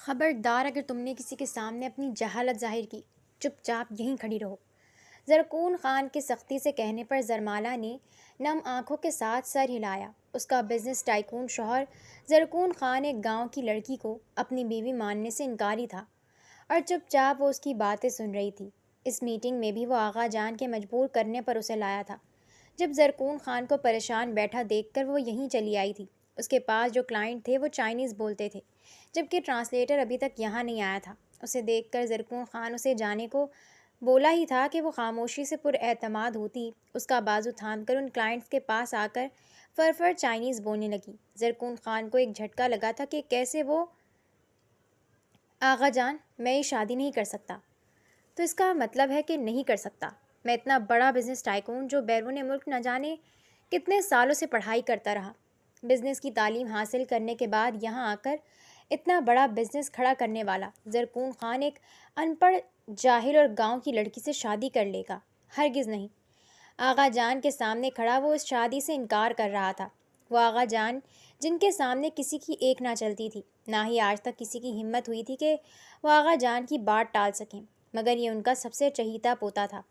خبردار اگر تم نے کسی کے سامنے اپنی جہالت ظاہر کی، چپ چاپ یہیں کھڑی رہو۔ زرکون خان کے سختی سے کہنے پر زرمالہ نے نم آنکھوں کے ساتھ سر ہلایا۔ اس کا بزنس ٹائکون شوہر زرکون خان ایک گاؤں کی لڑکی کو اپنی بیوی ماننے سے انکاری تھا اور چپ چاپ وہ اس کی باتیں سن رہی تھی۔ اس میٹنگ میں بھی وہ آغا جان کے مجبور کرنے پر اسے لایا تھا۔ جب زرکون خان کو پریشان بیٹھا دیکھ کر وہ یہیں چلی آئی تھی۔ اس کے پاس جو کلائنٹ تھے وہ چائنیز بولتے تھے، جبکہ ٹرانسلیٹر ابھی تک یہاں نہیں آیا تھا۔ اسے دیکھ کر زرکون خان اسے جانے کو بولا ہی تھا کہ وہ خاموشی سے پر اعتماد ہوتی اس کا بازو تھام کر ان کلائنٹس کے پاس آ کر فر چائنیز بولنے لگی۔ زرکون خان کو ایک جھٹکا لگا تھا کہ کیسے وہ آغا جان میں یہ شادی نہیں کر سکتا۔ تو اس کا مطلب ہے کہ نہیں کر سکتا۔ میں اتنا بڑا بزنس ٹائکون جو بیرون ملک نہ جانے کتنے سالوں سے پڑھائی کرتا رہا، بزنس کی تعلیم حاصل کرنے کے بعد یہاں آ کر اتنا بڑا بزنس کھڑا کرنے والا زرکون خان ایک ان پڑھ جاہل اور گاؤں کی لڑکی سے شادی کر لے گا؟ ہرگز نہیں۔ آغا جان کے سامنے کھڑا وہ اس شادی سے انکار کر رہا تھا۔ وہ آغا جان جن کے سامنے کسی کی ایک نہ چلتی تھی، نہ ہی آج تک کسی کی ہمت ہوئی تھی کہ وہ آغا جان کی بات ٹال سکیں، مگر یہ ان کا سب سے چہیتا پوتا تھا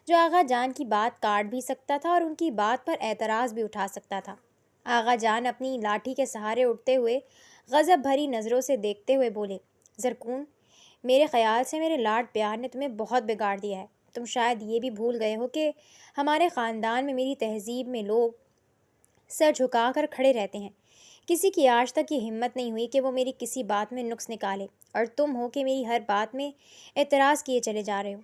جو آغا جان کی بات کاٹ بھی سکتا تھا اور ان کی بات پر اعتراض بھی اٹھا سکتا تھا۔ آغا جان اپنی لاٹھی کے سہارے اٹھتے ہوئے غضب بھری نظروں سے دیکھتے ہوئے بولے، زرکون، میرے خیال سے میرے لاڈ پیار نے تمہیں بہت بگاڑ دیا ہے۔ تم شاید یہ بھی بھول گئے ہو کہ ہمارے خاندان میں میری تہذیب میں لوگ سر جھکا کر کھڑے رہتے ہیں۔ کسی کی آج تک یہ ہمت نہیں ہوئی کہ وہ میری کسی بات میں نقص نکالے، اور تم ہو کہ میری ہر بات میں اعتراض کیے چلے جا رہے ہو۔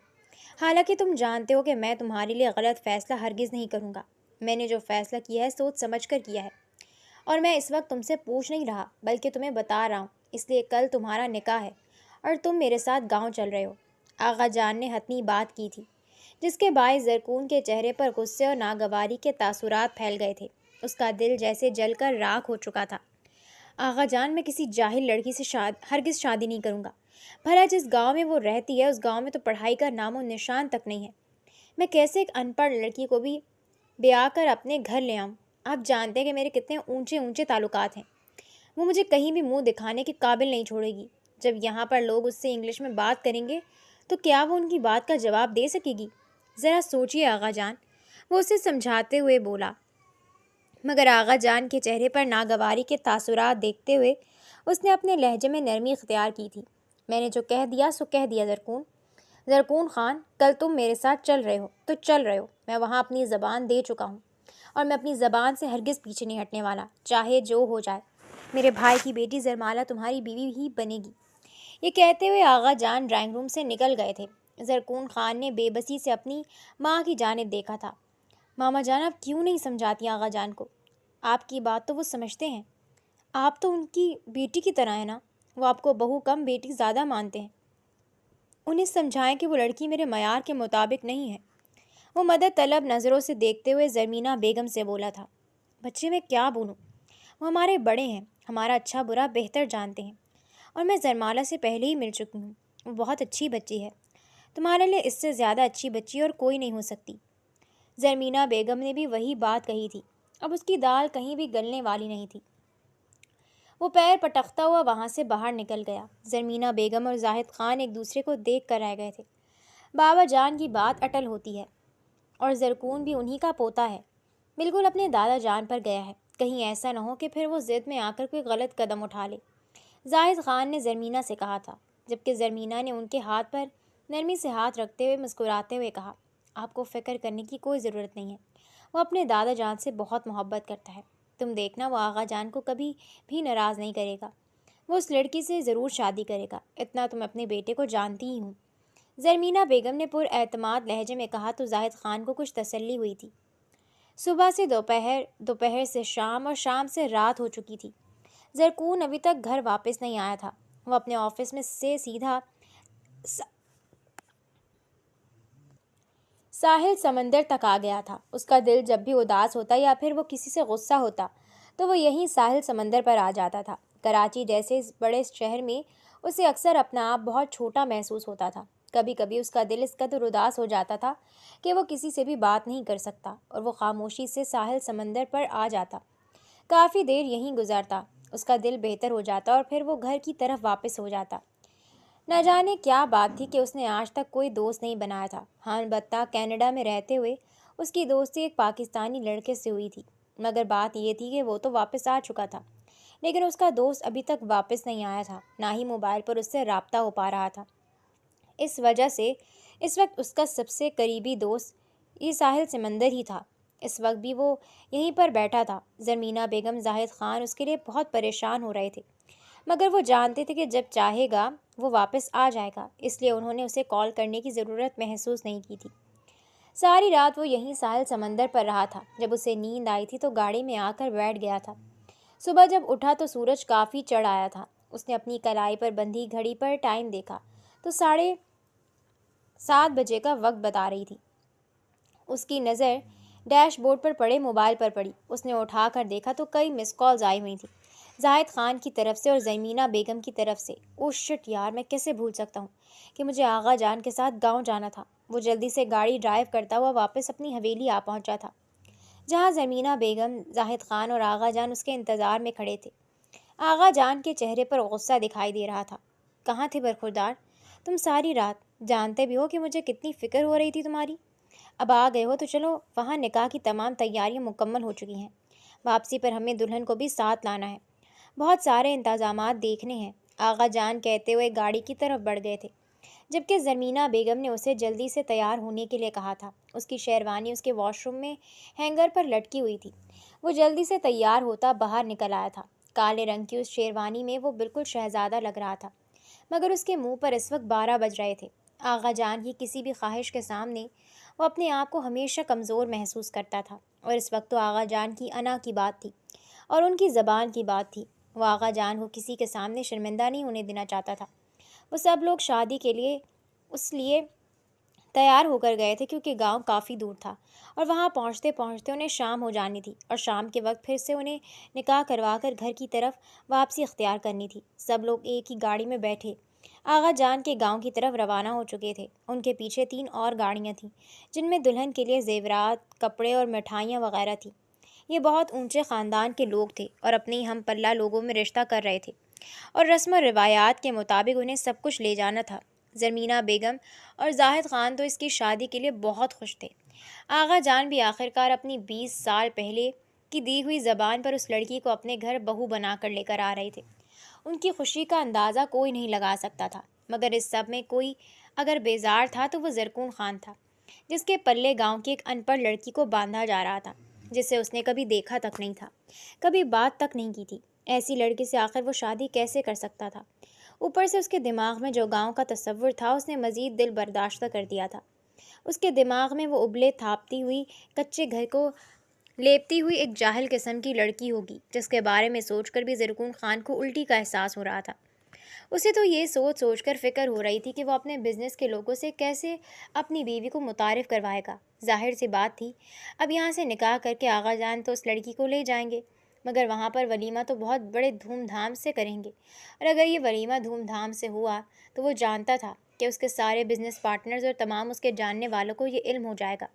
حالانکہ تم جانتے ہو کہ میں تمہارے لیے غلط فیصلہ ہرگز نہیں کروں گا۔ میں نے جو فیصلہ کیا ہے سوچ سمجھ کر کیا ہے، اور میں اس وقت تم سے پوچھ نہیں رہا بلکہ تمہیں بتا رہا ہوں، اس لیے کل تمہارا نکاح ہے اور تم میرے ساتھ گاؤں چل رہے ہو۔ آغا جان نے حتمی بات کی تھی جس کے باعث زرکون کے چہرے پر غصے اور ناگواری کے تاثرات پھیل گئے تھے۔ اس کا دل جیسے جل کر راکھ ہو چکا تھا۔ آغا جان، میں کسی جاہل لڑکی سے ہرگز شادی نہیں کروں گا۔ بھلا جس گاؤں میں وہ رہتی ہے اس گاؤں میں تو پڑھائی کا نام و نشان تک نہیں ہے۔ میں کیسے ایک ان پڑھ لڑکی کو بھی بیاہ کر اپنے گھر لے آؤں؟ آپ جانتے ہیں کہ میرے کتنے اونچے اونچے تعلقات ہیں۔ وہ مجھے کہیں بھی منہ دکھانے کے قابل نہیں چھوڑے گی۔ جب یہاں پر لوگ اس سے انگلش میں بات کریں گے تو کیا وہ ان کی بات کا جواب دے سکے گی؟ ذرا سوچیے آغا جان، وہ اسے سمجھاتے ہوئے بولا، مگر آغا جان کے چہرے پر ناگواری کے تاثرات دیکھتے ہوئے اس نے اپنے لہجے میں نرمی اختیار کی تھی۔ میں نے جو کہہ دیا سو کہہ دیا زرکون خان، کل تم میرے ساتھ چل رہے ہو تو چل رہے ہو۔ میں وہاں اپنی زبان دے چکا ہوں اور میں اپنی زبان سے ہرگز پیچھے نہیں ہٹنے والا، چاہے جو ہو جائے۔ میرے بھائی کی بیٹی زرمالہ تمہاری بیوی ہی بنے گی۔ یہ کہتے ہوئے آغا جان ڈرائنگ روم سے نکل گئے تھے۔ زرکون خان نے بے بسی سے اپنی ماں کی جانب دیکھا تھا۔ ماما جان، آپ کیوں نہیں سمجھاتی آغا جان کو؟ آپ کی بات تو وہ سمجھتے ہیں۔ آپ تو ان کی بیٹی کی طرح ہیں نا، وہ آپ کو بہو کم بیٹی زیادہ مانتے ہیں۔ انہیں سمجھائیں کہ وہ لڑکی میرے معیار کے مطابق نہیں ہے۔ وہ مدد طلب نظروں سے دیکھتے ہوئے زرمینہ بیگم سے بولا تھا، بچے میں کیا بولوں، وہ ہمارے بڑے ہیں، ہمارا اچھا برا بہتر جانتے ہیں، اور میں زرمالہ سے پہلے ہی مل چکی ہوں۔ وہ بہت اچھی بچی ہے، تمہارے لیے اس سے زیادہ اچھی بچی اور کوئی نہیں ہو سکتی۔ زرمینہ بیگم نے بھی وہی بات کہی تھی۔ اب اس کی دال کہیں بھی گلنے والی نہیں تھی۔ وہ پیر پٹکتا ہوا وہاں سے باہر نکل گیا۔ زرمینہ بیگم اور زاہد خان ایک دوسرے کو دیکھ کر رہ گئے تھے۔ بابا جان کی بات اٹل ہوتی ہے اور زرکون بھی انہی کا پوتا ہے، بالکل اپنے دادا جان پر گیا ہے، کہیں ایسا نہ ہو کہ پھر وہ ضد میں آ کر کوئی غلط قدم اٹھا لے۔ زاہد خان نے زرمینہ سے کہا تھا، جبکہ زرمینہ نے ان کے ہاتھ پر نرمی سے ہاتھ رکھتے ہوئے مسکراتے ہوئے کہا، آپ کو فکر کرنے کی کوئی ضرورت نہیں ہے، وہ اپنے دادا جان سے بہت محبت کرتا ہے۔ تم دیکھنا وہ آغا جان کو کبھی بھی ناراض نہیں کرے گا، وہ اس لڑکی سے ضرور شادی کرے گا، اتنا تم اپنے بیٹے کو جانتی ہی ہوں۔ زرمینہ بیگم نے پر اعتماد لہجے میں کہا تو زاہد خان کو کچھ تسلی ہوئی تھی۔ صبح سے دوپہر، دوپہر سے شام اور شام سے رات ہو چکی تھی۔ زرکون ابھی تک گھر واپس نہیں آیا تھا۔ وہ اپنے آفس میں سے سیدھا ساحل سمندر تک آ گیا تھا۔ اس کا دل جب بھی اداس ہوتا یا پھر وہ کسی سے غصہ ہوتا تو وہ یہیں ساحل سمندر پر آ جاتا تھا۔ کراچی جیسے اس بڑے شہر میں اسے اکثر اپنا آپ بہت چھوٹا محسوس ہوتا تھا۔ کبھی کبھی اس کا دل اس قدر اداس ہو جاتا تھا کہ وہ کسی سے بھی بات نہیں کر سکتا اور وہ خاموشی سے ساحل سمندر پر آ جاتا، کافی دیر یہیں گزارتا۔ اس کا دل بہتر ہو جاتا اور پھر وہ گھر کی طرف واپس ہو جاتا۔ نہ جانے کیا بات تھی کہ اس نے آج تک کوئی دوست نہیں بنایا تھا۔ ہاں البتہ کینیڈا میں رہتے ہوئے اس کی دوستی ایک پاکستانی لڑکے سے ہوئی تھی، مگر بات یہ تھی کہ وہ تو واپس آ چکا تھا، لیکن اس کا دوست ابھی تک واپس نہیں آیا تھا، نہ ہی موبائل پر اس سے رابطہ ہو پا رہا تھا۔ اس وجہ سے اس وقت اس کا سب سے قریبی دوست یہ ساحل سمندر ہی تھا۔ اس وقت بھی وہ یہیں پر بیٹھا تھا۔ زرمینہ بیگم، زاہد خان اس کے لیے بہت پریشان ہو رہے تھے، مگر وہ جانتے تھے کہ جب چاہے گا وہ واپس آ جائے گا، اس لیے انہوں نے اسے کال کرنے کی ضرورت محسوس نہیں کی تھی۔ ساری رات وہ یہیں ساحل سمندر پر رہا تھا۔ جب اسے نیند آئی تھی تو گاڑی میں آ کر بیٹھ گیا تھا۔ صبح جب اٹھا تو سورج کافی چڑھ آیا تھا۔ اس نے اپنی کلائی پر بندھی گھڑی پر ٹائم دیکھا تو 7:30 کا وقت بتا رہی تھی۔ اس کی نظر ڈیش بورڈ پر پڑے موبائل پر پڑی۔ اس نے اٹھا کر دیکھا تو کئی مس کالز آئی ہوئی تھیں، زاہد خان کی طرف سے اور زرمینہ بیگم کی طرف سے۔ او شٹ یار، میں کیسے بھول سکتا ہوں کہ مجھے آغا جان کے ساتھ گاؤں جانا تھا۔ وہ جلدی سے گاڑی ڈرائیو کرتا ہوا واپس اپنی حویلی آ پہنچا تھا، جہاں زرمینہ بیگم، زاہد خان اور آغا جان اس کے انتظار میں کھڑے تھے۔ آغا جان کے چہرے پر غصہ دکھائی دے رہا تھا۔ کہاں تھے برخوردار؟ تم ساری رات، جانتے بھی ہو کہ مجھے کتنی فکر ہو رہی تھی تمہاری۔ اب آ گئے ہو تو چلو، وہاں نکاح کی تمام تیاریاں مکمل ہو چکی ہیں۔ واپسی پر ہمیں دلہن کو بھی ساتھ لانا ہے، بہت سارے انتظامات دیکھنے ہیں، آغا جان کہتے ہوئے گاڑی کی طرف بڑھ گئے تھے، جبکہ زرمینہ بیگم نے اسے جلدی سے تیار ہونے کے لیے کہا تھا۔ اس کی شیروانی اس کے واش روم میں ہینگر پر لٹکی ہوئی تھی۔ وہ جلدی سے تیار ہوتا باہر نکل آیا تھا۔ کالے رنگ کی اس شیروانی میں وہ بالکل شہزادہ لگ رہا تھا، مگر اس کے منہ پر اس وقت 12 بج رہے تھے۔ آغا جان کی کسی بھی خواہش کے سامنے وہ اپنے آپ کو ہمیشہ کمزور محسوس کرتا تھا، اور اس وقت تو آغا جان کی انا کی بات تھی اور ان کی زبان کی بات تھی۔ وہ آغا جان کو کسی کے سامنے شرمندہ نہیں ہونے دینا چاہتا تھا۔ وہ سب لوگ شادی کے لیے اس لیے تیار ہو کر گئے تھے کیونکہ گاؤں کافی دور تھا اور وہاں پہنچتے پہنچتے انہیں شام ہو جانی تھی، اور شام کے وقت پھر سے انہیں نکاح کروا کر گھر کی طرف واپسی اختیار کرنی تھی۔ سب لوگ ایک ہی گاڑی میں بیٹھے آغا جان کے گاؤں کی طرف روانہ ہو چکے تھے۔ ان کے پیچھے 3 اور گاڑیاں تھیں جن میں دلہن کے لیے زیورات، کپڑے اور مٹھائیاں وغیرہ تھیں۔ یہ بہت اونچے خاندان کے لوگ تھے اور اپنے ہم پلہ لوگوں میں رشتہ کر رہے تھے، اور رسم و روایات کے مطابق انہیں سب کچھ لے جانا تھا۔ زرمینہ بیگم اور زاہد خان تو اس کی شادی کے لیے بہت خوش تھے۔ آغا جان بھی آخرکار اپنی 20 سال پہلے کی دی ہوئی زبان پر اس لڑکی کو اپنے گھر بہو بنا کر لے کر آ رہے تھے۔ ان کی خوشی کا اندازہ کوئی نہیں لگا سکتا تھا، مگر اس سب میں کوئی اگر بیزار تھا تو وہ زرکون خان تھا، جس کے پلے گاؤں کی ایک ان پڑھ لڑکی کو باندھا جا رہا تھا، جسے اس نے کبھی دیکھا تک نہیں تھا، کبھی بات تک نہیں کی تھی۔ ایسی لڑکی سے آخر وہ شادی کیسے کر سکتا تھا؟ اوپر سے اس کے دماغ میں جو گاؤں کا تصور تھا اس نے مزید دل برداشتہ کر دیا تھا۔ اس کے دماغ میں وہ ابلے تھاپتی ہوئی، کچے گھر کو لیپتی ہوئی ایک جاہل قسم کی لڑکی ہوگی، جس کے بارے میں سوچ کر بھی زرکون خان کو الٹی کا احساس ہو رہا تھا۔ اسے تو یہ سوچ سوچ کر فکر ہو رہی تھی کہ وہ اپنے بزنس کے لوگوں سے کیسے اپنی بیوی کو متعارف کروائے گا۔ ظاہر سی بات تھی، اب یہاں سے نکاح کر کے آغا جان تو اس لڑکی کو لے جائیں گے، مگر وہاں پر ولیمہ تو بہت بڑے دھوم دھام سے کریں گے، اور اگر یہ ولیمہ دھوم دھام سے ہوا تو وہ جانتا تھا کہ اس کے سارے بزنس پارٹنرز اور تمام اس کے جاننے والوں کو یہ علم ہو جائے گا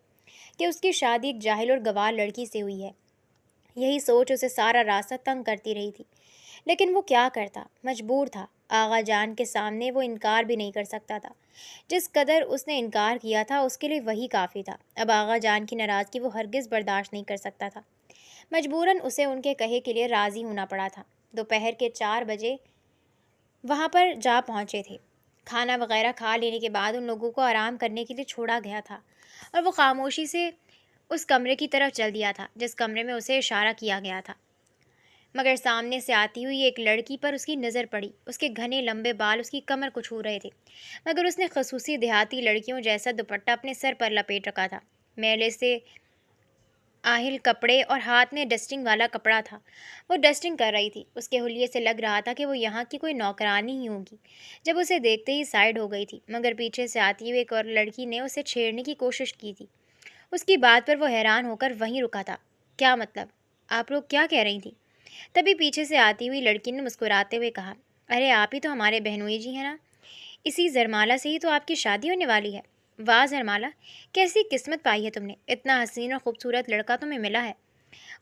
کہ اس کی شادی ایک جاہل اور گوار لڑکی سے ہوئی ہے۔ یہی سوچ اسے سارا راستہ تنگ کرتی رہی تھی، لیکن وہ کیا کرتا، مجبور تھا۔ آغا جان کے سامنے وہ انکار بھی نہیں کر سکتا تھا۔ جس قدر اس نے انکار کیا تھا اس کے لیے وہی کافی تھا۔ اب آغا جان کی ناراضگی وہ ہرگز برداشت نہیں کر سکتا تھا۔ مجبوراً اسے ان کے کہے کے لیے راضی ہونا پڑا تھا۔ دوپہر کے 4 بجے وہاں پر جا پہنچے تھے۔ کھانا وغیرہ کھا لینے کے بعد ان لوگوں کو آرام کرنے کے لیے چھوڑا گیا تھا، اور وہ خاموشی سے اس کمرے کی طرف چل دیا تھا جس کمرے میں اسے اشارہ کیا گیا تھا، مگر سامنے سے آتی ہوئی ایک لڑکی پر اس کی نظر پڑی۔ اس کے گھنے لمبے بال اس کی کمر کو چھو رہے تھے، مگر اس نے خصوصی دیہاتی لڑکیوں جیسا دوپٹہ اپنے سر پر لپیٹ رکھا تھا۔ میلے سے آہل کپڑے اور ہاتھ میں ڈسٹنگ والا کپڑا تھا۔ وہ ڈسٹنگ کر رہی تھی۔ اس کے حلیے سے لگ رہا تھا کہ وہ یہاں کی کوئی نوکرانی ہی ہوگی۔ جب اسے دیکھتے ہی سائڈ ہو گئی تھی، مگر پیچھے سے آتی ہوئی ایک اور لڑکی نے اسے چھیڑنے کی کوشش کی تھی۔ اس کی بات پر وہ حیران ہو کر وہیں رکا تھا۔ کیا مطلب؟ آپ لوگ کیا کہہ رہی تھیں؟ تبھی پیچھے سے آتی ہوئی لڑکی نے مسکراتے ہوئے کہا، ارے آپ ہی تو ہمارے بہنوئی جی ہیں نا، اسی زرمالہ سے ہی تو آپ کی شادی ہونے والی ہے۔ واہ زرمالہ، کیسی قسمت پائی ہے تم نے، اتنا حسین اور خوبصورت لڑکا تمہیں ملا ہے۔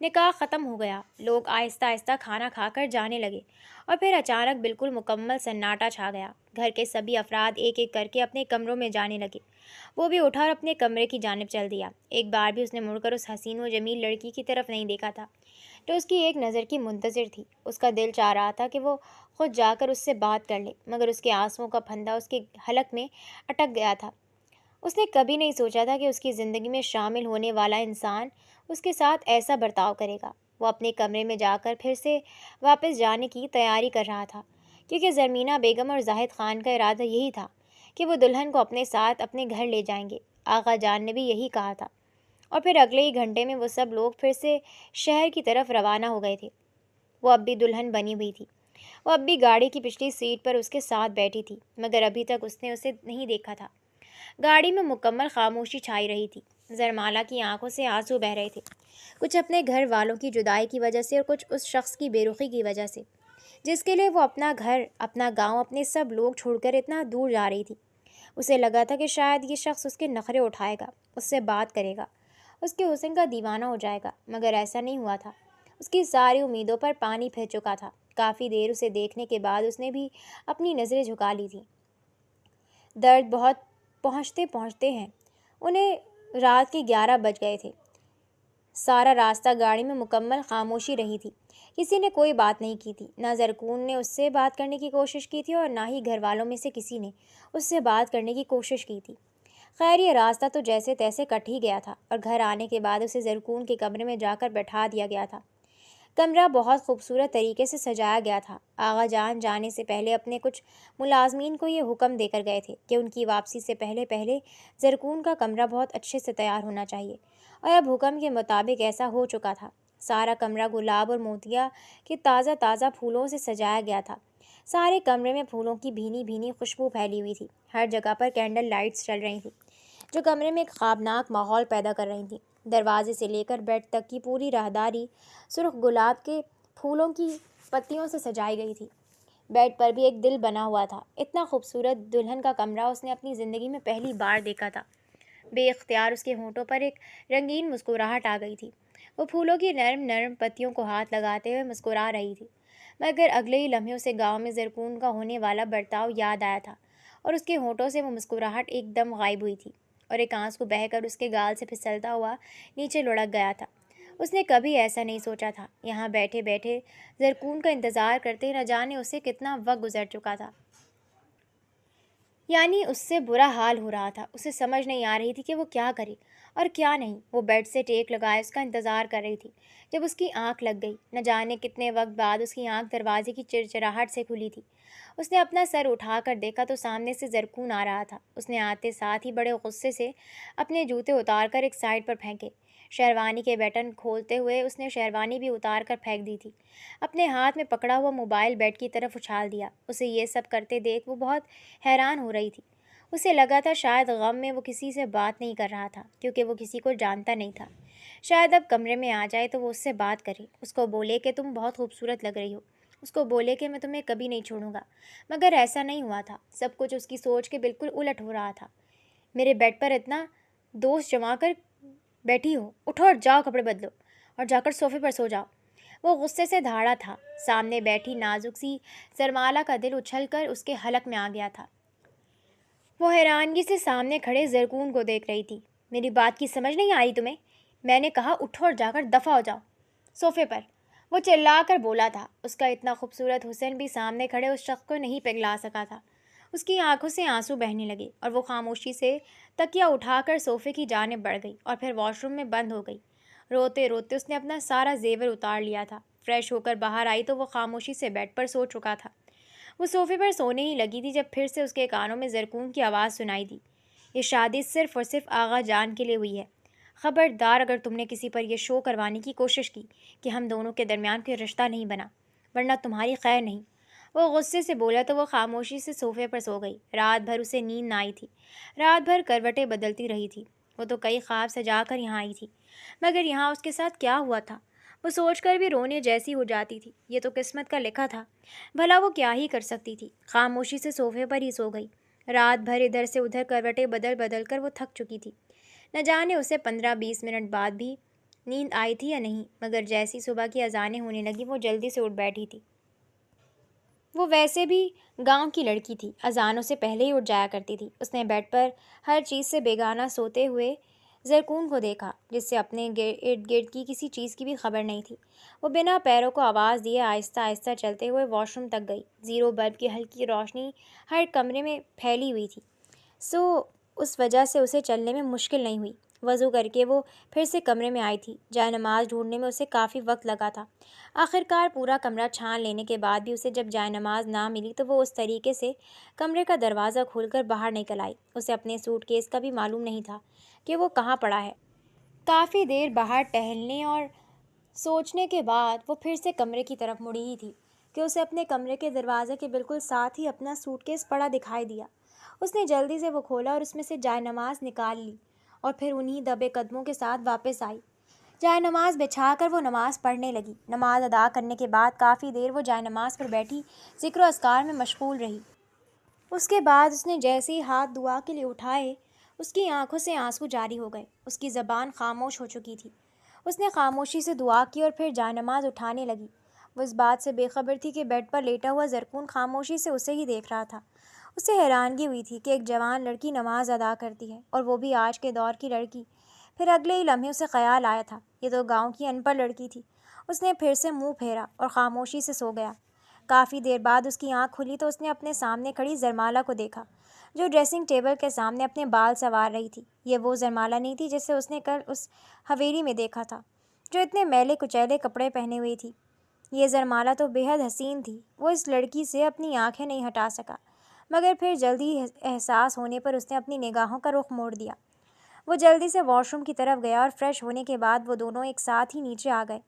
نکاح ختم ہو گیا، لوگ آہستہ آہستہ کھانا کھا کر جانے لگے اور پھر اچانک بالکل مکمل سناٹا چھا گیا۔ گھر کے سبھی افراد ایک ایک کر کے اپنے کمروں میں جانے لگے۔ وہ بھی اٹھا اور اپنے کمرے کی جانب چل دیا۔ ایک بار بھی اس نے مڑ کر اس حسین و جمیل لڑکی کی طرف نہیں دیکھا تھا جو اس کی ایک نظر کی منتظر تھی۔ اس کا دل چاہ رہا تھا کہ وہ خود جا کر اس سے بات کر لے، مگر اس کے آنسوؤں کا پھندا اس کے حلق میں اٹک گیا تھا۔ اس نے کبھی نہیں سوچا تھا کہ اس کی زندگی میں شامل ہونے والا انسان اس کے ساتھ ایسا برتاؤ کرے گا۔ وہ اپنے کمرے میں جا کر پھر سے واپس جانے کی تیاری کر رہا تھا، کیونکہ زرمینہ بیگم اور زاہد خان کا ارادہ یہی تھا کہ وہ دلہن کو اپنے ساتھ اپنے گھر لے جائیں گے۔ آغا جان نے بھی یہی کہا تھا، اور پھر اگلے ہی گھنٹے میں وہ سب لوگ پھر سے شہر کی طرف روانہ ہو گئے تھے۔ وہ اب بھی دلہن بنی ہوئی تھی۔ وہ اب بھی گاڑی کی پچھلی سیٹ پر اس کے ساتھ بیٹھی تھی، مگر ابھی تک اس نے اسے نہیں دیکھا تھا۔ گاڑی میں مکمل خاموشی چھائی رہی تھی۔ زرمالہ کی آنکھوں سے آنسو بہہ رہے تھے، کچھ اپنے گھر والوں کی جدائی کی وجہ سے اور کچھ اس شخص کی بے رخی کی وجہ سے جس کے لیے وہ اپنا گھر، اپنا گاؤں، اپنے سب لوگ چھوڑ کر اتنا دور جا رہی تھی۔ اسے لگا تھا کہ شاید یہ شخص اس کے نخرے اٹھائے گا، اس سے بات کرے گا، اس کے حسن کا دیوانہ ہو جائے گا، مگر ایسا نہیں ہوا تھا۔ اس کی ساری امیدوں پر پانی پھر چکا تھا۔ کافی دیر اسے دیکھنے کے بعد اس نے بھی اپنی نظریں جھکا لی تھیں۔ درد بہت پہنچتے پہنچتے ہیں انہیں رات کے 11 بج گئے تھے۔ سارا راستہ گاڑی میں مکمل خاموشی رہی تھی۔ کسی نے کوئی بات نہیں کی تھی۔ نہ زرکون نے اس سے بات کرنے کی کوشش کی تھی اور نہ ہی گھر والوں میں سے کسی نے اس سے بات کرنے کی کوشش کی تھی۔ خیر، یہ راستہ تو جیسے تیسے کٹ ہی گیا تھا اور گھر آنے کے بعد اسے زرکون کے کمرے میں جا کر بٹھا دیا گیا تھا۔ کمرہ بہت خوبصورت طریقے سے سجایا گیا تھا۔ آغا جان جانے سے پہلے اپنے کچھ ملازمین کو یہ حکم دے کر گئے تھے کہ ان کی واپسی سے پہلے زرکون کا کمرہ بہت اچھے سے تیار ہونا چاہیے، اور اب حکم کے مطابق ایسا ہو چکا تھا۔ سارا کمرہ گلاب اور موتیا کے تازہ تازہ پھولوں سے سجایا گیا تھا۔ سارے کمرے میں پھولوں کی بھینی بھینی خوشبو پھیلی ہوئی تھی۔ ہر جگہ پر کینڈل لائٹس چل رہی تھیں جو کمرے میں ایک خوابناک ماحول پیدا کر رہی تھیں۔ دروازے سے لے کر بیڈ تک کی پوری راہداری سرخ گلاب کے پھولوں کی پتیوں سے سجائی گئی تھی۔ بیڈ پر بھی ایک دل بنا ہوا تھا۔ اتنا خوبصورت دلہن کا کمرہ اس نے اپنی زندگی میں پہلی بار دیکھا تھا۔ بے اختیار اس کے ہونٹوں پر ایک رنگین مسکراہٹ آ گئی تھی۔ وہ پھولوں کی نرم نرم پتیوں کو ہاتھ لگاتے ہوئے مسکرا رہی تھی، مگر اگلے ہی لمحے اسے گاؤں میں زرکون کا ہونے والا برتاؤ یاد آیا تھا، اور اس کے ہونٹوں سے وہ مسکراہٹ ایک دم غائب ہوئی تھی، اور ایک آنسو بہہ کر اس کے گال سے پھسلتا ہوا نیچے لڑک گیا تھا۔ اس نے کبھی ایسا نہیں سوچا تھا۔ یہاں بیٹھے بیٹھے زرکون کا انتظار کرتے نہ جانے اسے کتنا وقت گزر چکا تھا۔ یعنی اس سے برا حال ہو رہا تھا۔ اسے سمجھ نہیں آ رہی تھی کہ وہ کیا کرے اور کیا نہیں۔ وہ بیڈ سے ٹیک لگائے اس کا انتظار کر رہی تھی۔ جب اس کی آنکھ لگ گئی، نہ جانے کتنے وقت بعد اس کی آنکھ دروازے کی چرچراہٹ سے کھلی تھی۔ اس نے اپنا سر اٹھا کر دیکھا تو سامنے سے زرکون آ رہا تھا۔ اس نے آتے ساتھ ہی بڑے غصے سے اپنے جوتے اتار کر ایک سائڈ پر پھینکے۔ شیروانی کے بٹن کھولتے ہوئے اس نے شیروانی بھی اتار کر پھینک دی تھی۔ اپنے ہاتھ میں پکڑا ہوا موبائل بیڈ کی طرف اچھال دیا۔ اسے یہ سب کرتے دیکھ وہ بہت حیران ہو رہی تھی۔ اسے لگا تھا شاید غم میں وہ کسی سے بات نہیں کر رہا تھا، کیونکہ وہ کسی کو جانتا نہیں تھا۔ شاید اب کمرے میں آ جائے تو وہ اس سے بات کرے، اس کو بولے کہ تم بہت خوبصورت لگ رہی ہو، اس کو بولے کہ میں تمہیں کبھی نہیں چھوڑوں گا، مگر ایسا نہیں ہوا تھا۔ سب کچھ اس کی سوچ کے بالکل الٹ ہو رہا تھا۔ میرے بیڈ پر اتنا دوست جما کر بیٹھی ہو، اٹھو اور جاؤ کپڑے بدلو اور جا کر صوفے پر سو جاؤ۔ وہ غصے سے دھاڑا تھا۔ سامنے بیٹھی نازک سی زرمالہ کا دل اچھل کر اس کے حلق میں آ گیا تھا۔ وہ حیرانگی سے سامنے کھڑے زرکون کو دیکھ رہی تھی۔ میری بات کی سمجھ نہیں آئی تمہیں؟ میں نے کہا اٹھو اور جا کر دفع ہو جاؤ صوفے پر، وہ چلا کر بولا تھا۔ اس کا اتنا خوبصورت حسن بھی سامنے کھڑے اس شخص کو نہیں پگھلا سکا تھا۔ اس کی آنکھوں سے آنسو بہنے لگے اور وہ خاموشی سے تکیہ اٹھا کر صوفے کی جانب بڑھ گئی اور پھر واش روم میں بند ہو گئی۔ روتے روتے اس نے اپنا سارا زیور اتار لیا تھا۔ فریش ہو کر باہر آئی تو وہ خاموشی سے بیڈ پر سو چکا تھا۔ وہ صوفے پر سونے ہی لگی تھی جب پھر سے اس کے کانوں میں زرکون کی آواز سنائی دی۔ یہ شادی صرف اور صرف آغا جان کے لیے ہوئی ہے۔ خبردار اگر تم نے کسی پر یہ شو کروانے کی کوشش کی کہ ہم دونوں کے درمیان کوئی رشتہ نہیں بنا، ورنہ تمہاری خیر نہیں۔ وہ غصے سے بولا تو وہ خاموشی سے صوفے پر سو گئی۔ رات بھر اسے نیند نہ آئی تھی۔ رات بھر کروٹیں بدلتی رہی تھی۔ وہ تو کئی خواب سجا کر یہاں آئی تھی، مگر یہاں اس کے ساتھ کیا ہوا تھا وہ سوچ کر بھی رونے جیسی ہو جاتی تھی۔ یہ تو قسمت کا لکھا تھا، بھلا وہ کیا ہی کر سکتی تھی۔ خاموشی سے صوفے پر ہی سو گئی۔ رات بھر ادھر سے ادھر کروٹیں بدل بدل کر وہ تھک چکی تھی۔ نہ جانے اسے 15-20 منٹ بعد بھی نیند آئی تھی یا نہیں، مگر جیسی صبح کی اذانیں ہونے لگی وہ جلدی سے اٹھ بیٹھی تھی۔ وہ ویسے بھی گاؤں کی لڑکی تھی، اذانوں سے پہلے ہی اٹھ جایا کرتی تھی۔ اس نے بیڈ پر ہر چیز سے بیگانہ سوتے ہوئے زرکون کو دیکھا، جس سے اپنے ارد گرد کی کسی چیز کی بھی خبر نہیں تھی۔ وہ بنا پیروں کو آواز دیے آہستہ آہستہ چلتے ہوئے واش روم تک گئی۔ زیرو بلب کی ہلکی روشنی ہر کمرے میں پھیلی ہوئی تھی، اس وجہ سے اسے چلنے میں مشکل نہیں ہوئی۔ وضو کر کے وہ پھر سے کمرے میں آئی تھی۔ جائے نماز ڈھونڈنے میں اسے کافی وقت لگا تھا۔ آخرکار پورا کمرہ چھان لینے کے بعد بھی اسے جب جائے نماز نہ ملی تو وہ اس طریقے سے کمرے کا دروازہ کھول کر باہر نکل آئی۔ اسے اپنے سوٹ کیس کا بھی معلوم نہیں تھا کہ وہ کہاں پڑا ہے۔ کافی دیر باہر ٹہلنے اور سوچنے کے بعد وہ پھر سے کمرے کی طرف مڑی ہی تھی کہ اسے اپنے کمرے کے دروازے کے بالکل ساتھ ہی اپنا سوٹ کیس پڑا دکھائی دیا۔ اس نے جلدی سے وہ کھولا اور اس میں سے جائے نماز نکال لی اور پھر انہی دبے قدموں کے ساتھ واپس آئی۔ جائے نماز بچھا کر وہ نماز پڑھنے لگی۔ نماز ادا کرنے کے بعد کافی دیر وہ جائے نماز پر بیٹھی ذکر و اذکار میں مشغول رہی۔ اس کے بعد اس نے جیسے ہی ہاتھ دعا کے لیے اٹھائے، اس کی آنکھوں سے آنسو جاری ہو گئے۔ اس کی زبان خاموش ہو چکی تھی۔ اس نے خاموشی سے دعا کی اور پھر جائے نماز اٹھانے لگی۔ وہ اس بات سے بے خبر تھی کہ بیڈ پر لیٹا ہوا زرکون خاموشی سے اسے ہی دیکھ رہا تھا۔ اسے حیرانگی ہوئی تھی کہ ایک جوان لڑکی نماز ادا کرتی ہے، اور وہ بھی آج کے دور کی لڑکی۔ پھر اگلے ہی لمحے اسے خیال آیا تھا، یہ تو گاؤں کی ان پڑھ لڑکی تھی۔ اس نے پھر سے منہ پھیرا اور خاموشی سے سو گیا۔ کافی دیر بعد اس کی آنکھ کھلی تو اس نے اپنے سامنے کھڑی زرمالہ کو دیکھا، جو ڈریسنگ ٹیبل کے سامنے اپنے بال سنوار رہی تھی۔ یہ وہ زرمالہ نہیں تھی جسے اس نے کل اس حویلی میں دیکھا تھا، جو اتنے میلے کچیلے کپڑے پہنے ہوئی تھی۔ یہ زرمالہ تو بے حد حسین تھی۔ وہ اس لڑکی سے اپنی آنکھیں نہیں ہٹا سکا، مگر پھر جلدی احساس ہونے پر اس نے اپنی نگاہوں کا رخ موڑ دیا۔ وہ جلدی سے واش روم کی طرف گیا اور فریش ہونے کے بعد وہ دونوں ایک ساتھ ہی نیچے آ گئے۔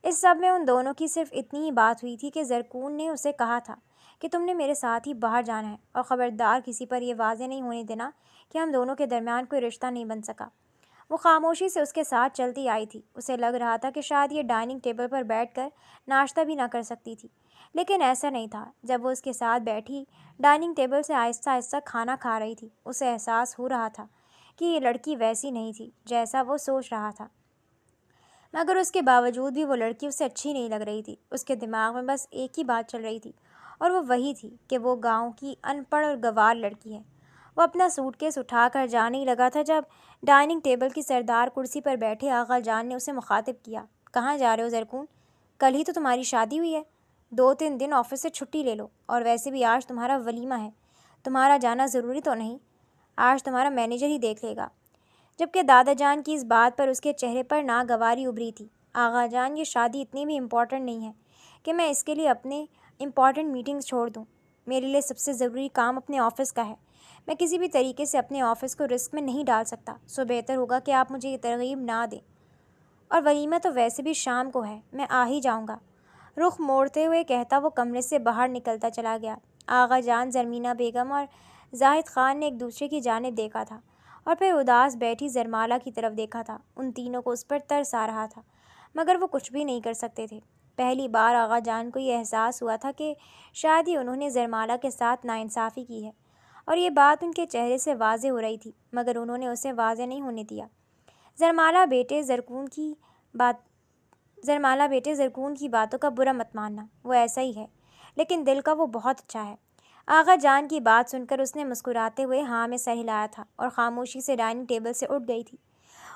اس سب میں ان دونوں کی صرف اتنی ہی بات ہوئی تھی کہ زرکون نے اسے کہا تھا کہ تم نے میرے ساتھ ہی باہر جانا ہے، اور خبردار کسی پر یہ واضح نہیں ہونے دینا کہ ہم دونوں کے درمیان کوئی رشتہ نہیں بن سکا۔ وہ خاموشی سے اس کے ساتھ چلتی آئی تھی۔ اسے لگ رہا تھا کہ شاید یہ ڈائننگ ٹیبل پر بیٹھ کر ناشتہ بھی نہ کر سکتی تھی، لیکن ایسا نہیں تھا۔ جب وہ اس کے ساتھ بیٹھی ڈائننگ ٹیبل سے آہستہ آہستہ کھانا کھا رہی تھی، اسے احساس ہو رہا تھا کہ یہ لڑکی ویسی نہیں تھی جیسا وہ سوچ رہا تھا، مگر اس کے باوجود بھی وہ لڑکی اسے اچھی نہیں لگ رہی تھی۔ اس کے دماغ میں بس ایک ہی بات چل رہی تھی، اور وہ وہی تھی کہ وہ گاؤں کی ان پڑھ اور گنوار لڑکی ہے۔ وہ اپنا سوٹ کیس اٹھا کر جانے ہی لگا تھا جب ڈائننگ ٹیبل کی سردار کرسی پر بیٹھے آغا جان نے اسے مخاطب کیا۔ کہاں جا رہے ہو زرکون؟ کل ہی تو تمہاری شادی ہوئی ہے، 2-3 دن آفس سے چھٹی لے لو، اور ویسے بھی آج تمہارا ولیمہ ہے، تمہارا جانا ضروری تو نہیں، آج تمہارا مینیجر ہی دیکھ لے گا۔ جبکہ دادا جان کی اس بات پر اس کے چہرے پر ناگواری ابھری تھی۔ آغا جان، یہ شادی اتنی بھی امپورٹنٹ نہیں ہے کہ میں اس کے لیے اپنے امپورٹنٹ میٹنگز چھوڑ دوں۔ میرے لیے سب سے ضروری کام اپنے آفس کا ہے۔ میں کسی بھی طریقے سے اپنے آفس کو رسک میں نہیں ڈال سکتا، سو بہتر ہوگا کہ آپ مجھے یہ ترغیب نہ دیں، اور ولیمہ تو ویسے بھی شام کو ہے، میں آ ہی جاؤں گا۔ رخ موڑتے ہوئے کہتا وہ کمرے سے باہر نکلتا چلا گیا۔ آغا جان، زرمینہ بیگم اور زاہد خان نے ایک دوسرے کی جانب دیکھا تھا، اور پھر اداس بیٹھی زرمالہ کی طرف دیکھا تھا۔ ان تینوں کو اس پر ترس آ رہا تھا، مگر وہ کچھ بھی نہیں کر سکتے تھے۔ پہلی بار آغا جان کو یہ احساس ہوا تھا کہ شاید ہی انہوں نے زرمالہ کے ساتھ ناانصافی کی ہے، اور یہ بات ان کے چہرے سے واضح ہو رہی تھی، مگر انہوں نے اسے واضح نہیں ہونے دیا۔ زرمالہ بیٹے زرکون کی باتوں کا برا مت ماننا، وہ ایسا ہی ہے، لیکن دل کا وہ بہت اچھا ہے۔ آغا جان کی بات سن کر اس نے مسکراتے ہوئے ہاں میں سر ہلایا تھا اور خاموشی سے ڈائننگ ٹیبل سے اٹھ گئی تھی۔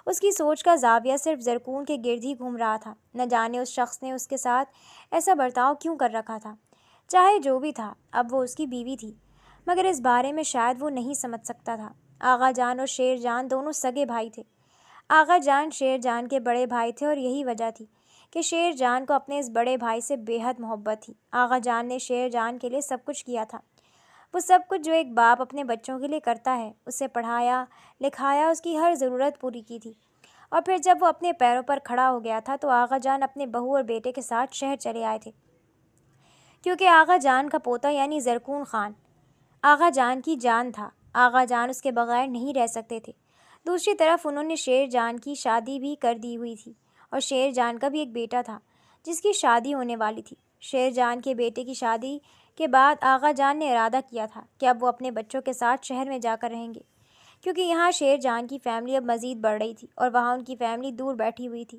اس کی سوچ کا زاویہ صرف زرکون کے گرد ہی گھوم رہا تھا۔ نہ جانے اس شخص نے اس کے ساتھ ایسا برتاؤ کیوں کر رکھا تھا۔ چاہے جو بھی تھا، اب وہ اس کی بیوی تھی، مگر اس بارے میں شاید وہ نہیں سمجھ سکتا تھا۔ آغا جان اور شیر جان دونوں سگے بھائی تھے۔ آغا جان شیر جان کے بڑے بھائی تھے، اور یہی وجہ تھی کہ شیر جان کو اپنے اس بڑے بھائی سے بے حد محبت تھی۔ آغا جان نے شیر جان کے لیے سب کچھ کیا تھا، وہ سب کچھ جو ایک باپ اپنے بچوں کے لیے کرتا ہے۔ اسے پڑھایا لکھایا، اس کی ہر ضرورت پوری کی تھی، اور پھر جب وہ اپنے پیروں پر کھڑا ہو گیا تھا تو آغا جان اپنے بہو اور بیٹے کے ساتھ شہر چلے آئے تھے، کیونکہ آغا جان کا پوتا یعنی زرکون خان آغا جان کی جان تھا۔ آغا جان اس کے بغیر نہیں رہ سکتے تھے۔ دوسری طرف انہوں نے شیر جان کی شادی بھی کر دی ہوئی تھی، اور شیر جان کا بھی ایک بیٹا تھا جس کی شادی ہونے والی تھی۔ شیر جان کے بیٹے کی شادی کے بعد آغا جان نے ارادہ کیا تھا کہ اب وہ اپنے بچوں کے ساتھ شہر میں جا کر رہیں گے، کیونکہ یہاں شیر جان کی فیملی اب مزید بڑھ رہی تھی اور وہاں ان کی فیملی دور بیٹھی ہوئی تھی۔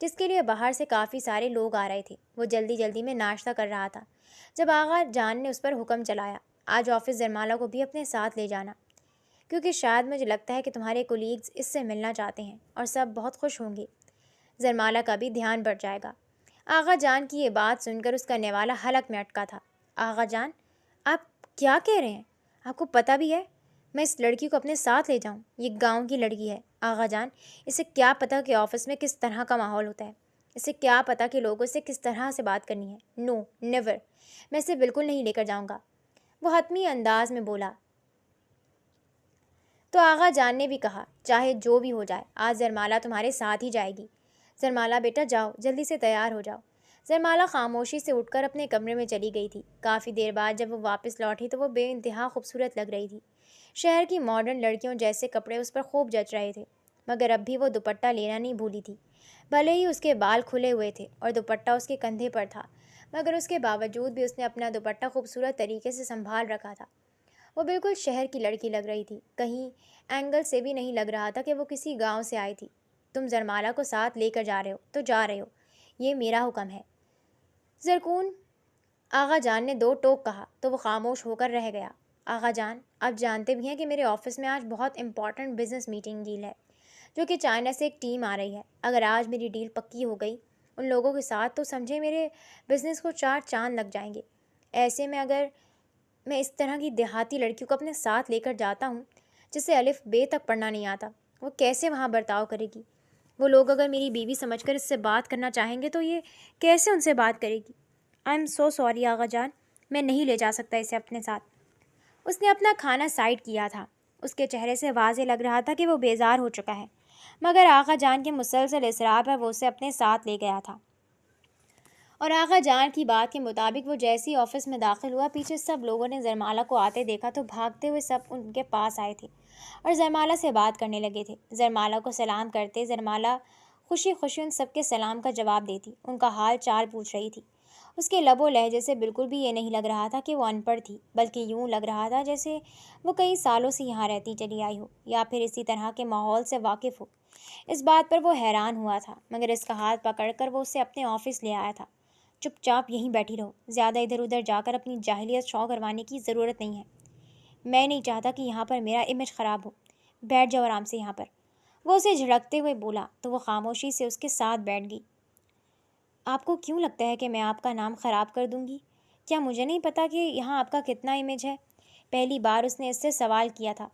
جس کے لیے باہر سے کافی سارے لوگ آ رہے تھے۔ وہ جلدی جلدی میں ناشتہ کر رہا تھا جب آغا جان نے اس پر حکم چلایا، آج آفس زرمالہ کو بھی اپنے ساتھ لے جانا، کیونکہ شاید مجھے لگتا ہے کہ تمہارے کولیگز اس سے ملنا چاہتے ہیں اور سب بہت خوش ہوں گے۔ زرمالہ کا بھی دھیان بڑھ جائے گا۔ آغا جان کی یہ بات سن کر اس کا نوالا حلق میں اٹکا تھا۔ آغا جان، آپ کیا کہہ رہے ہیں؟ آپ کو پتہ بھی ہے میں اس لڑکی کو اپنے ساتھ لے جاؤں؟ یہ گاؤں کی لڑکی ہے آغا جان، اسے کیا پتہ کہ آفس میں کس طرح کا ماحول ہوتا ہے، اسے کیا پتہ کہ لوگوں سے کس طرح سے بات کرنی ہے۔ نو نیور، میں اسے بالکل نہیں لے کر جاؤں گا، وہ حتمی انداز میں بولا۔ تو آغا جان نے بھی کہا، چاہے جو بھی ہو جائے آج زرمالہ تمہارے ساتھ ہی جائے گی۔ زرمالہ بیٹا جاؤ، جلدی سے تیار ہو جاؤ۔ زرمالہ خاموشی سے اٹھ کر اپنے کمرے میں چلی گئی تھی۔ کافی دیر بعد جب وہ واپس لوٹی تو وہ بے انتہا خوبصورت لگ رہی تھی۔ شہر کی ماڈرن لڑکیوں جیسے کپڑے اس پر خوب جچ رہے تھے، مگر اب بھی وہ دوپٹہ لینا نہیں بھولی تھی۔ بھلے ہی اس کے بال کھلے ہوئے تھے اور دوپٹہ اس کے کندھے پر تھا، مگر اس کے باوجود بھی اس نے اپنا دوپٹہ خوبصورت طریقے سے سنبھال رکھا تھا۔ وہ بالکل شہر کی لڑکی لگ رہی تھی، کہیں اینگل سے بھی نہیں لگ رہا تھا کہ وہ کسی گاؤں سے آئی تھی۔ تم زرمالہ کو ساتھ لے کر جا رہے ہو تو جا رہے ہو، یہ میرا حکم ہے۔ زرکون، آغا جان نے دو ٹوک کہا تو وہ خاموش ہو کر رہ گیا۔ آغا جان، آپ جانتے بھی ہیں کہ میرے آفس میں آج بہت امپورٹنٹ بزنس میٹنگ ڈیل ہے، جو کہ چائنا سے ایک ٹیم آ رہی ہے۔ اگر آج میری ڈیل پکی ہو گئی ان لوگوں کے ساتھ تو سمجھے میرے بزنس کو 4 چاند لگ جائیں گے۔ ایسے میں اگر میں اس طرح کی دیہاتی لڑکیوں کو اپنے ساتھ لے کر جاتا ہوں جسے الف بے تک پڑھنا نہیں آتا، وہ کیسے وہاں برتاؤ کرے گی؟ وہ لوگ اگر میری بیوی سمجھ کر اس سے بات کرنا چاہیں گے تو یہ کیسے ان سے بات کرے گی؟ آئی ایم سو سوری آغا جان، میں نہیں لے جا سکتا اسے اپنے ساتھ۔ اس نے اپنا کھانا سائڈ کیا تھا۔ اس کے چہرے سے واضح لگ رہا تھا کہ وہ بیزار ہو چکا ہے، مگر آغا جان کے مسلسل اصرار پر وہ اسے اپنے ساتھ لے گیا تھا۔ اور آغا جان کی بات کے مطابق وہ جیسے ہی آفس میں داخل ہوا، پیچھے سب لوگوں نے زرمالہ کو آتے دیکھا تو بھاگتے ہوئے سب ان کے پاس آئے تھے اور زرمالہ سے بات کرنے لگے تھے۔ زرمالہ کو سلام کرتے زرمالہ خوشی خوشی ان سب کے سلام کا جواب دیتی، ان کا حال چال پوچھ رہی تھی۔ اس کے لب و لہجے سے بالکل بھی یہ نہیں لگ رہا تھا کہ وہ ان پڑھ تھی، بلکہ یوں لگ رہا تھا جیسے وہ کئی سالوں سے یہاں رہتی چلی آئی ہو یا پھر اسی طرح کے ماحول سے واقف ہو۔ اس بات پر وہ حیران ہوا تھا، مگر اس کا ہاتھ پکڑ کر وہ اسے اپنے آفس لے آیا تھا۔ چپ چاپ یہیں بیٹھی رہو، زیادہ ادھر ادھر جا کر اپنی جاہلیت شو کروانے کی ضرورت نہیں ہے۔ میں نہیں چاہتا کہ یہاں پر میرا امیج خراب ہو، بیٹھ جاؤ آرام سے یہاں پر، وہ اسے جھڑکتے ہوئے بولا تو وہ خاموشی سے اس کے ساتھ بیٹھ گئی۔ آپ کو کیوں لگتا ہے کہ میں آپ کا نام خراب کر دوں گی؟ کیا مجھے نہیں پتا کہ یہاں آپ کا کتنا امیج ہے؟ پہلی بار اس نے اس سے سوال کیا تھا،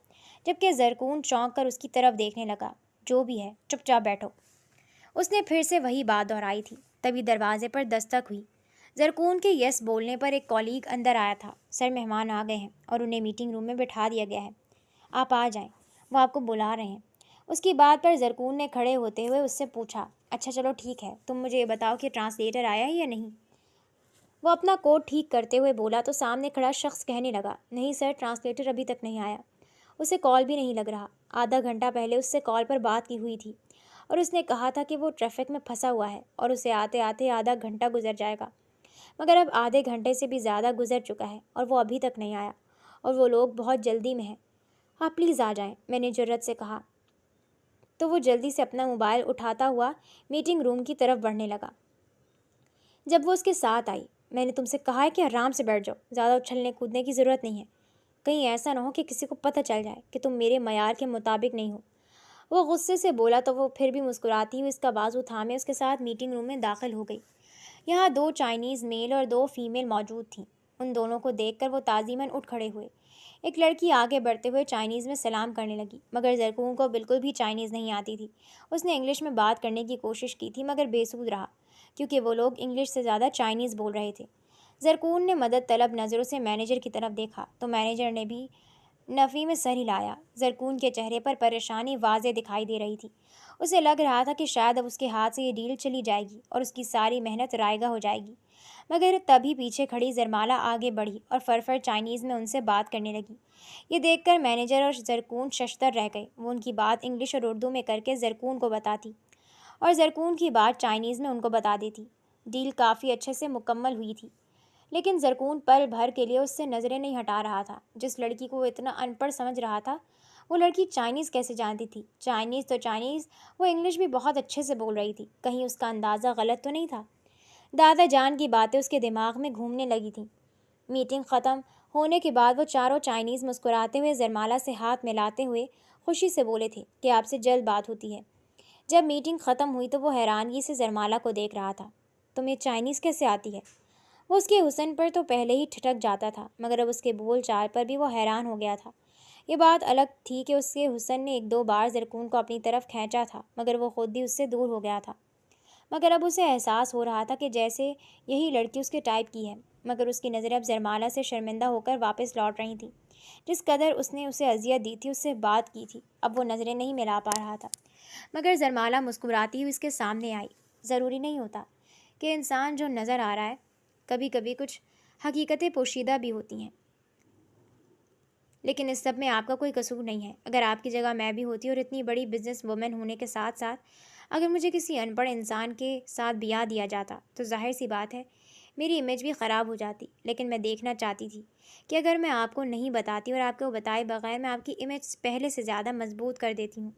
جبکہ زرکون چونک کر اس کی طرف دیکھنے لگا۔ جو بھی ہے چپ چاپ بیٹھو، اس نے پھر سے وہی بات دہرائی تھی۔ تبھی دروازے پر دستک ہوئی۔ زرکون کے یس بولنے پر ایک کولیگ اندر آیا تھا۔ سر، مہمان آ گئے ہیں اور انہیں میٹنگ روم میں بٹھا دیا گیا ہے، آپ آ جائیں، وہ آپ کو بلا رہے ہیں۔ اس کی بات پر زرکون نے کھڑے ہوتے ہوئے اس سے پوچھا، اچھا چلو ٹھیک ہے، تم مجھے یہ بتاؤ کہ ٹرانسلیٹر آیا ہے یا نہیں؟ وہ اپنا کوٹ ٹھیک کرتے ہوئے بولا تو سامنے کھڑا شخص کہنے لگا، نہیں سر، ٹرانسلیٹر ابھی تک نہیں آیا، اسے کال بھی نہیں لگ رہا، آدھا گھنٹہ پہلے اس سے کال پر بات کی ہوئی تھی اور اس نے کہا تھا کہ وہ ٹریفک میں پھنسا ہوا ہے اور اسے آتے آتے آدھا گھنٹہ گزر جائے گا، مگر اب آدھے گھنٹے سے بھی زیادہ گزر چکا ہے اور وہ ابھی تک نہیں آیا اور وہ لوگ بہت جلدی میں ہیں، آپ پلیز آ جائیں، میں نے جرأت سے کہا۔ تو وہ جلدی سے اپنا موبائل اٹھاتا ہوا میٹنگ روم کی طرف بڑھنے لگا۔ جب وہ اس کے ساتھ آئی، میں نے تم سے کہا ہے کہ آرام سے بیٹھ جاؤ، زیادہ اچھلنے کودنے کی ضرورت نہیں ہے، کہیں ایسا نہ ہو کہ کسی کو پتہ چل جائے کہ تم میرے معیار کے مطابق نہیں ہو۔ وہ غصے سے بولا تو وہ پھر بھی مسکراتی ہوئی اس کا بازو تھامے اس کے ساتھ میٹنگ روم میں داخل ہو گئی۔ یہاں 2 چائنیز میل اور 2 فیمیل موجود تھیں۔ ان دونوں کو دیکھ کر وہ تعظیماً اٹھ کھڑے ہوئے۔ ایک لڑکی آگے بڑھتے ہوئے چائنیز میں سلام کرنے لگی، مگر زرکون کو بالکل بھی چائنیز نہیں آتی تھی۔ اس نے انگلش میں بات کرنے کی کوشش کی تھی، مگر بے سود رہا، کیونکہ وہ لوگ انگلش سے زیادہ چائنیز بول رہے تھے۔ زرکون نے مدد طلب نظروں سے مینیجر کی طرف دیکھا تو مینیجر نے بھی نفی میں سر ہلایا۔ زرکون کے چہرے پر پریشانی واضح دکھائی دے رہی تھی۔ اسے لگ رہا تھا کہ شاید اب اس کے ہاتھ سے یہ ڈیل چلی جائے گی اور اس کی ساری محنت رائگاں ہو جائے گی، مگر تبھی پیچھے کھڑی زرمالہ آگے بڑھی اور فرفر چائنیز میں ان سے بات کرنے لگی۔ یہ دیکھ کر مینیجر اور زرکون ششدر رہ گئے۔ وہ ان کی بات انگلش اور اردو میں کر کے زرکون کو بتاتی اور زرکون کی بات چائنیز میں ان کو بتا دیتی۔ ڈیل کافی اچھے سے مکمل ہوئی تھی، لیکن زرکون پل بھر کے لیے اس سے نظریں نہیں ہٹا رہا تھا۔ جس لڑکی کو وہ اتنا ان پڑھ سمجھ رہا تھا وہ لڑکی چائنیز کیسے جانتی تھی؟ چائنیز تو چائنیز، وہ انگلش بھی بہت اچھے سے بول رہی تھی، کہیں اس کا اندازہ غلط تو نہیں تھا؟ دادا جان کی باتیں اس کے دماغ میں گھومنے لگی تھیں۔ میٹنگ ختم ہونے کے بعد وہ چاروں چائنیز مسکراتے ہوئے زرمالہ سے ہاتھ ملاتے ہوئے خوشی سے بولے تھے کہ آپ سے جلد بات ہوتی ہے۔ جب میٹنگ ختم ہوئی تو وہ حیرانگی سے زرمالہ کو دیکھ رہا تھا۔ تمہیں چائنیز کیسے آتی ہے؟ وہ اس کے حسن پر تو پہلے ہی ٹھٹک جاتا تھا، مگر اب اس کے بول چال پر بھی وہ حیران ہو گیا تھا۔ یہ بات الگ تھی کہ اس کے حسن نے ایک دو بار زرکون کو اپنی طرف کھینچا تھا، مگر وہ خود بھی اس سے دور ہو گیا تھا۔ مگر اب اسے احساس ہو رہا تھا کہ جیسے یہی لڑکی اس کے ٹائپ کی ہے، مگر اس کی نظریں اب زرمالہ سے شرمندہ ہو کر واپس لوٹ رہی تھیں۔ جس قدر اس نے اسے اذیت دی تھی، اس سے بات کی تھی، اب وہ نظریں نہیں ملا پا رہا تھا۔ مگر زرمالہ مسکراتی ہوئی اس کے سامنے آئی۔ ضروری نہیں ہوتا کہ انسان جو نظر آ رہا ہے، کبھی کبھی کچھ حقیقتیں پوشیدہ بھی ہوتی ہیں، لیکن اس سب میں آپ کا کوئی قصور نہیں ہے۔ اگر آپ کی جگہ میں بھی ہوتی اور اتنی بڑی بزنس وومن ہونے کے ساتھ ساتھ اگر مجھے کسی ان پڑھ انسان کے ساتھ بیاہ دیا جاتا تو ظاہر سی بات ہے میری امیج بھی خراب ہو جاتی، لیکن میں دیکھنا چاہتی تھی کہ اگر میں آپ کو نہیں بتاتی اور آپ کو بتائے بغیر میں آپ کی امیج پہلے سے زیادہ مضبوط کر دیتی ہوں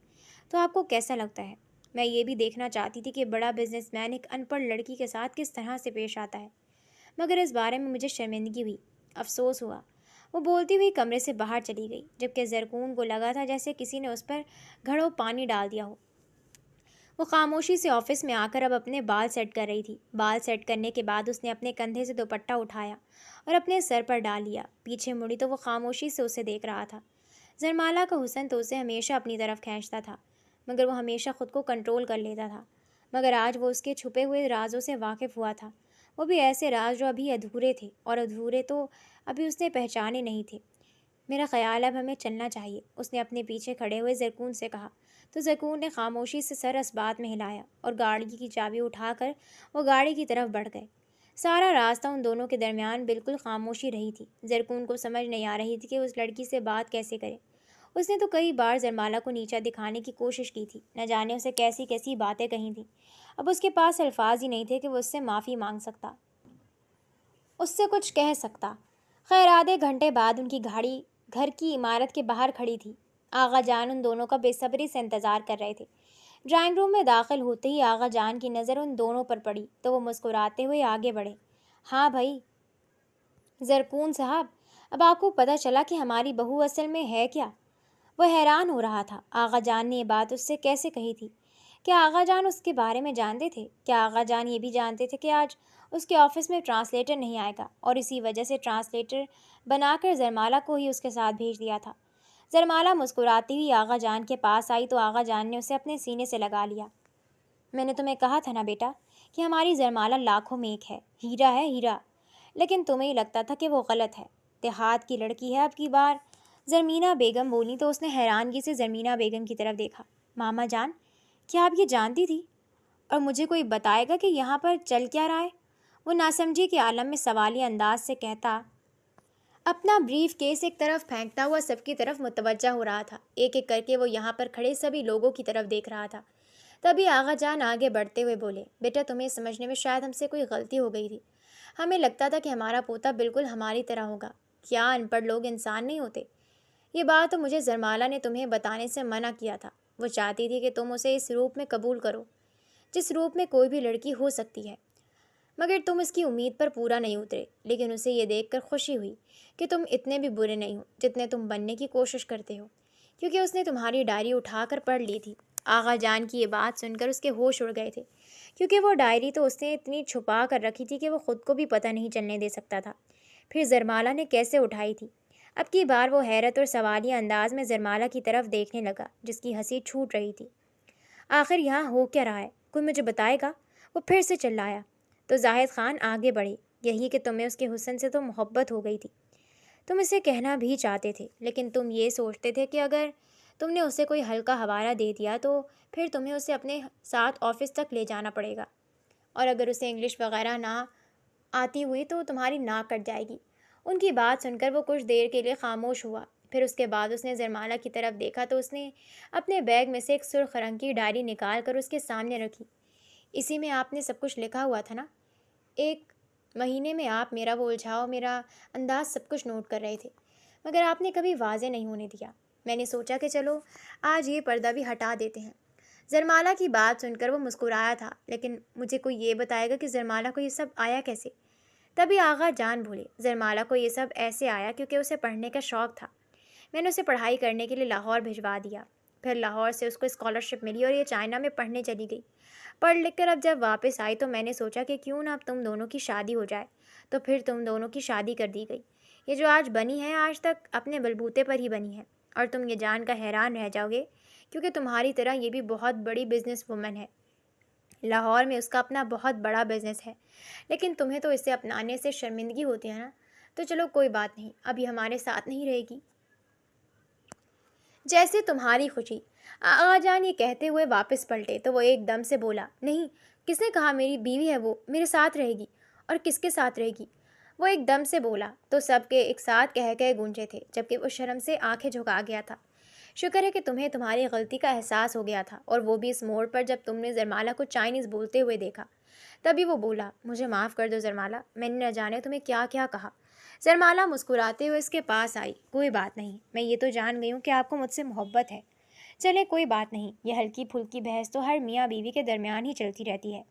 تو آپ کو کیسا لگتا ہے۔ میں یہ بھی دیکھنا چاہتی تھی کہ بڑا بزنس مین ایک ان پڑھ لڑکی کے ساتھ کس طرح سے پیش آتا ہے، مگر اس بارے میں مجھے شرمندگی ہوئی، افسوس ہوا۔ وہ بولتی ہوئی کمرے سے باہر چلی گئی، جبکہ زرکون کو لگا تھا جیسے کسی نے اس پر گھڑوں پانی ڈال دیا ہو۔ وہ خاموشی سے آفس میں آ کر اب اپنے بال سیٹ کر رہی تھی۔ بال سیٹ کرنے کے بعد اس نے اپنے کندھے سے دوپٹہ اٹھایا اور اپنے سر پر ڈال لیا۔ پیچھے مڑی تو وہ خاموشی سے اسے دیکھ رہا تھا۔ زرمالہ کا حسن تو اسے ہمیشہ اپنی طرف کھینچتا تھا، مگر وہ ہمیشہ خود کو کنٹرول کر لیتا تھا۔ مگر آج وہ اس کے چھپے ہوئے رازوں سے واقف ہوا تھا، وہ بھی ایسے راز جو ابھی ادھورے تھے، اور ادھورے تو ابھی اس نے پہچانے نہیں تھے۔ میرا خیال ہے اب ہمیں چلنا چاہیے، اس نے اپنے پیچھے کھڑے ہوئے زرکون سے کہا۔ تو زرکون نے خاموشی سے سر اس بات میں ہلایا اور گاڑی کی چابی اٹھا کر وہ گاڑی کی طرف بڑھ گئے۔ سارا راستہ ان دونوں کے درمیان بالکل خاموشی رہی تھی۔ زرکون کو سمجھ نہیں آ رہی تھی کہ اس لڑکی سے بات کیسے کرے۔ اس نے تو کئی بار زرمالہ کو نیچا دکھانے کی کوشش کی تھی، نہ جانے اسے کیسی کیسی باتیں کہی تھیں۔ اب اس کے پاس الفاظ ہی نہیں تھے کہ وہ اس سے معافی مانگ سکتا، اس سے کچھ کہہ سکتا۔ خیر آدھے گھنٹے بعد ان کی گاڑی گھر کی عمارت کے باہر کھڑی تھی۔ آغا جان ان دونوں کا بے صبری سے انتظار کر رہے تھے۔ ڈرائنگ روم میں داخل ہوتے ہی آغا جان کی نظر ان دونوں پر پڑی تو وہ مسکراتے ہوئے آگے بڑھے۔ ہاں بھائی زرکون صاحب، اب آپ کو پتہ چلا کہ ہماری بہو اصل میں ہے کیا؟ وہ حیران ہو رہا تھا، آغا جان نے یہ بات اس سے کیسے کہی تھی؟ کیا آغا جان اس کے بارے میں جانتے تھے؟ کیا آغا جان یہ بھی جانتے تھے کہ آج اس کے آفس میں ٹرانسلیٹر نہیں آئے گا، اور اسی وجہ سے ٹرانسلیٹر بنا کر زرمالہ کو ہی اس کے ساتھ بھیج دیا تھا؟ زرمالہ مسکراتی ہوئی آغا جان کے پاس آئی تو آغا جان نے اسے اپنے سینے سے لگا لیا۔ میں نے تمہیں کہا تھا نا بیٹا کہ ہماری زرمالہ لاکھوں میں ایک ہے، ہیرا ہے ہیرا، لیکن تمہیں ہی لگتا تھا کہ وہ غلط ہے، دیہات کی لڑکی ہے اب کی بار۔ زرمینہ بیگم بولی تو اس نے حیرانگی سے زرمینہ بیگم کی طرف دیکھا۔ ماما جان، کیا آپ یہ جانتی تھی؟ اور مجھے کوئی بتائے گا کہ یہاں پر چل کیا رہا ہے؟ وہ ناسمجھی کے عالم میں سوالیہ انداز سے کہتا، اپنا بریف کیس ایک طرف پھینکتا ہوا سب کی طرف متوجہ ہو رہا تھا۔ ایک ایک کر کے وہ یہاں پر کھڑے سبھی لوگوں کی طرف دیکھ رہا تھا۔ تبھی آغا جان آگے بڑھتے ہوئے بولے، بیٹا تمہیں سمجھنے میں شاید ہم سے کوئی غلطی ہو گئی تھی۔ ہمیں لگتا تھا کہ ہمارا پوتا بالکل ہماری طرح ہوگا۔ کیا ان پڑھ لوگ انسان نہیں ہوتے؟ یہ بات تو مجھے زرمالہ نے تمہیں بتانے سے منع کیا تھا۔ وہ چاہتی تھی کہ تم اسے اس روپ میں قبول کرو جس روپ میں کوئی بھی لڑکی ہو سکتی ہے، مگر تم اس کی امید پر پورا نہیں اترے۔ لیکن اسے یہ دیکھ کر خوشی ہوئی کہ تم اتنے بھی برے نہیں ہو جتنے تم بننے کی کوشش کرتے ہو، کیونکہ اس نے تمہاری ڈائری اٹھا کر پڑھ لی تھی۔ آغا جان کی یہ بات سن کر اس کے ہوش اڑ گئے تھے، کیونکہ وہ ڈائری تو اس نے اتنی چھپا کر رکھی تھی کہ وہ خود کو بھی پتہ نہیں چلنے دے سکتا تھا۔ پھر زرمالہ نے کیسے اٹھائی تھی؟ اب کی بار وہ حیرت اور سوالیہ انداز میں زرمالہ کی طرف دیکھنے لگا، جس کی ہنسی چھوٹ رہی تھی۔ آخر یہاں ہو کیا رہا ہے؟ کوئی مجھے بتائے گا؟ وہ پھر سے چلایا تو زاہد خان آگے بڑھے، یہی کہ تمہیں اس کے حسن سے تو محبت ہو گئی تھی۔ تم اسے کہنا بھی چاہتے تھے، لیکن تم یہ سوچتے تھے کہ اگر تم نے اسے کوئی ہلکا حوالہ دے دیا تو پھر تمہیں اسے اپنے ساتھ آفس تک لے جانا پڑے گا، اور اگر اسے انگلش وغیرہ نہ آتی ہوئی تو تمہاری ناک کٹ جائے گی۔ ان کی بات سن کر وہ کچھ دیر کے لیے خاموش ہوا، پھر اس کے بعد اس نے زرمالہ کی طرف دیکھا تو اس نے اپنے بیگ میں سے ایک سرخ رنگ کی ڈائری نکال کر اس کے سامنے رکھی۔ اسی میں آپ نے سب کچھ لکھا ہوا تھا نا؟ ایک مہینے میں آپ میرا وہ الجھاؤ، میرا انداز سب کچھ نوٹ کر رہے تھے، مگر آپ نے کبھی واضح نہیں ہونے دیا۔ میں نے سوچا کہ چلو آج یہ پردہ بھی ہٹا دیتے ہیں۔ زرمالا کی بات سن کر وہ مسکرایا تھا، لیکن مجھے کوئی یہ بتائے گا کہ زرمالا کو یہ سب آیا کیسے؟ تبھی آغا جان بھولے، زرمالا کو یہ سب ایسے آیا کیونکہ اسے پڑھنے کا شوق تھا۔ میں نے اسے پڑھائی کرنے کے لیے لاہور بھجوا دیا، پھر لاہور سے اس کو اسکالرشپ ملی اور یہ چائنا میں پڑھنے چلی گئی۔ پڑھ لکھ کر اب جب واپس آئی تو میں نے سوچا کہ کیوں نہ اب تم دونوں کی شادی ہو جائے، تو پھر تم دونوں کی شادی کر دی گئی۔ یہ جو آج بنی ہے، آج تک اپنے بلبوتے پر ہی بنی ہے، اور تم یہ جان کر حیران رہ جاؤ گے کیونکہ تمہاری طرح یہ بھی بہت بڑی بزنس وومن ہے۔ لاہور میں اس کا اپنا بہت بڑا بزنس ہے، لیکن تمہیں تو اسے اپنانے سے شرمندگی ہوتی ہے نا۔ تو چلو کوئی بات نہیں، ابھی ہمارے ساتھ نہیں رہے گی، جیسے تمہاری خوشی۔ آغا جان یہ کہتے ہوئے واپس پلٹے تو وہ ایک دم سے بولا، نہیں، کس نے کہا میری بیوی ہے وہ میرے ساتھ رہے گی؟ اور کس کے ساتھ رہے گی؟ وہ ایک دم سے بولا تو سب کے ایک ساتھ کہہ گونجے تھے، جبکہ وہ شرم سے آنکھیں جھکا گیا تھا۔ شکر ہے کہ تمہیں تمہاری غلطی کا احساس ہو گیا تھا، اور وہ بھی اس موڑ پر جب تم نے زرمالا کو چائنیز بولتے ہوئے دیکھا۔ تبھی وہ بولا، مجھے معاف کر دو زرمالا، میں نے نہ جانے تمہیں کیا کیا کہا۔ زرمالا مسکراتے ہوئے اس کے پاس آئی، کوئی بات نہیں، میں یہ تو جان گئی ہوں کہ آپ کو مجھ سے محبت ہے۔ چلے کوئی بات نہیں، یہ ہلکی پھلکی بحث تو ہر میاں بیوی کے درمیان ہی چلتی رہتی ہے۔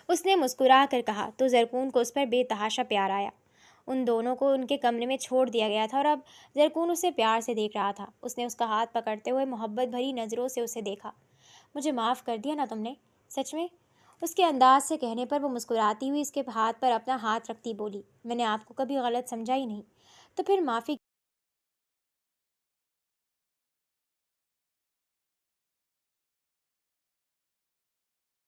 اس نے مسکرا کر کہا تو زرکون کو اس پر بے تحاشا پیار آیا۔ ان دونوں کو ان کے کمرے میں چھوڑ دیا گیا تھا، اور اب زرکون اسے پیار سے دیکھ رہا تھا۔ اس نے اس کا ہاتھ پکڑتے ہوئے محبت بھری نظروں سے اسے دیکھا۔ مجھے معاف کر دیا نا تم نے؟ سچ میں؟ اس کے انداز سے کہنے پر وہ مسکراتی ہوئی اس کے ہاتھ پر اپنا ہاتھ رکھتی بولی، میں نے آپ کو کبھی غلط سمجھا ہی نہیں، تو پھر معافی